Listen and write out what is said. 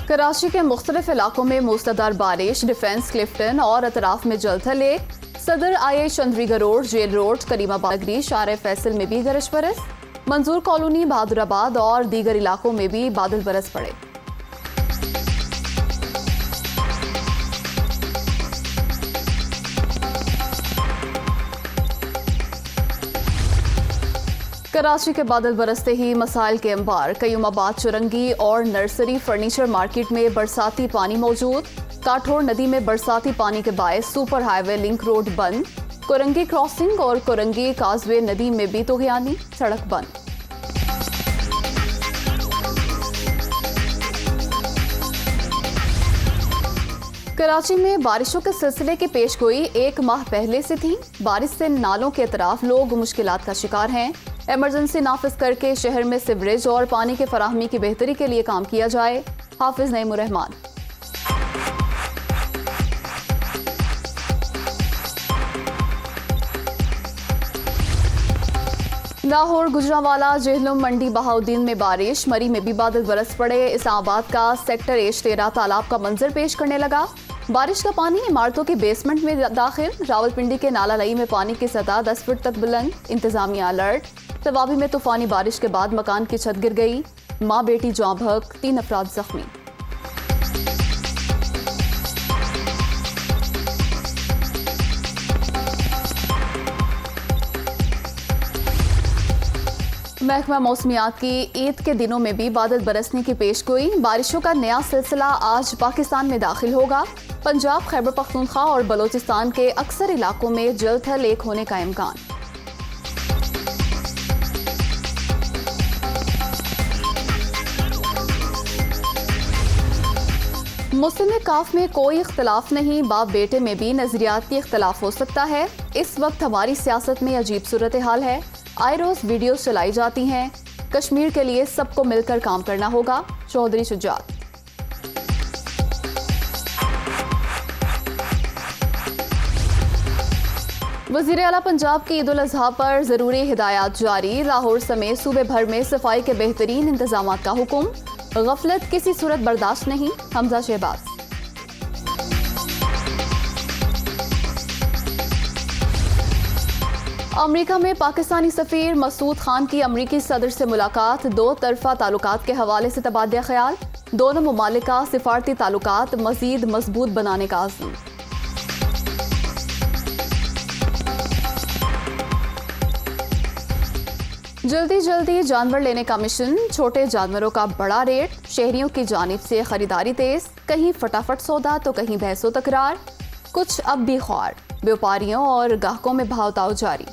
कराची के मुख्तलिफ इलाकों में मूसलाधार बारिश, डिफेंस, क्लिफ्टन और अतराफ में जलथल। सदर आई Chandrigarh road, jail road, Karimabad नगरी, शार फैसल में भी गरज बरस। मंजूर कॉलोनी, बहादुराबाद और दीगर इलाकों में भी बादल बरस पड़े। कराची के बादल बरसते ही मसाइल के अंबार। कयूमाबाद, चुरंगी और नर्सरी फर्नीचर मार्केट में बरसाती पानी मौजूद। काठोर नदी में बरसाती पानी के बायस सुपर हाईवे लिंक रोड बंद। कुरंगी क्रॉसिंग और कुरंगी काजवे नदी में भी तुगयानी, सड़क बंद। कराची में बारिशों के सिलसिले की पेशगोई एक माह पहले से थी। बारिश से नालों के अतराफ लोग मुश्किलात का शिकार हैं। इमरजेंसी नाफिज करके शहर में सीवरेज और पानी की फराहमी की बेहतरी के लिए काम किया जाए। हाफिज नईमुर रहमान। लाहौर, गुजरांवाला, जेहलम, मंडी, बहाउद्दीन में बारिश। मरी में भी बादल बरस पड़े। इस्लामाबाद का सेक्टर H13 तालाब का मंजर पेश करने लगा। बारिश का पानी इमारतों के बेसमेंट में दाखिल। रावलपिंडी के नाला लई में पानी की सतह 10 फुट तक बुलंद। इंतजामिया अलर्ट। तवाबी में तूफानी बारिश के बाद मकान की छत गिर गई। माँ बेटी जाँ बहक, 3 अफराद जख्मी। महकमा मौसमियात की ईद के दिनों में भी बादल बरसने की पेशगोई। बारिशों का नया सिलसिला आज पाकिस्तान में दाखिल होगा। पंजाब, खैबर पख्तूनख्वा और बलोचिस्तान के अक्सर इलाकों में जलथल एक होने का इम्कान। मुस्लिम काफ में कोई इख्तलाफ नहीं, बाप बेटे में भी नजरियाती इख्तलाफ हो सकता है। इस वक्त हमारी सियासत में अजीब सूरत हाल है। आए रोज वीडियो चलाई जाती हैं। कश्मीर के लिए सबको मिलकर काम करना होगा। चौधरी शुजात। वज़ीर आला पंजाब की ईद उल अज़हा पर ज़रूरी हिदायत जारी। लाहौर समेत सूबे भर में सफाई के बेहतरीन इंतजाम का हुक्म। गफलत किसी सूरत बर्दाश्त नहीं। हमजा शहबाज। अमेरिका में पाकिस्तानी सफीर मसूद खान की अमेरिकी सदर से मुलाकात। 2 तरफा ताल्लुकात के हवाले से तबादला ख्याल। दोनों ममालिक का सिफारती ताल्लुकात मजीद मजबूत बनाने का आज़म। जल्दी जल्दी जानवर लेने का मिशन। छोटे जानवरों का बड़ा रेट। शहरियों की जानिब से खरीदारी तेज। कहीं फटाफट सौदा तो कहीं बहसो तकरार। कुछ अब भी ख्वार। व्यापारियों और ग्राहकों में भाव ताव जारी।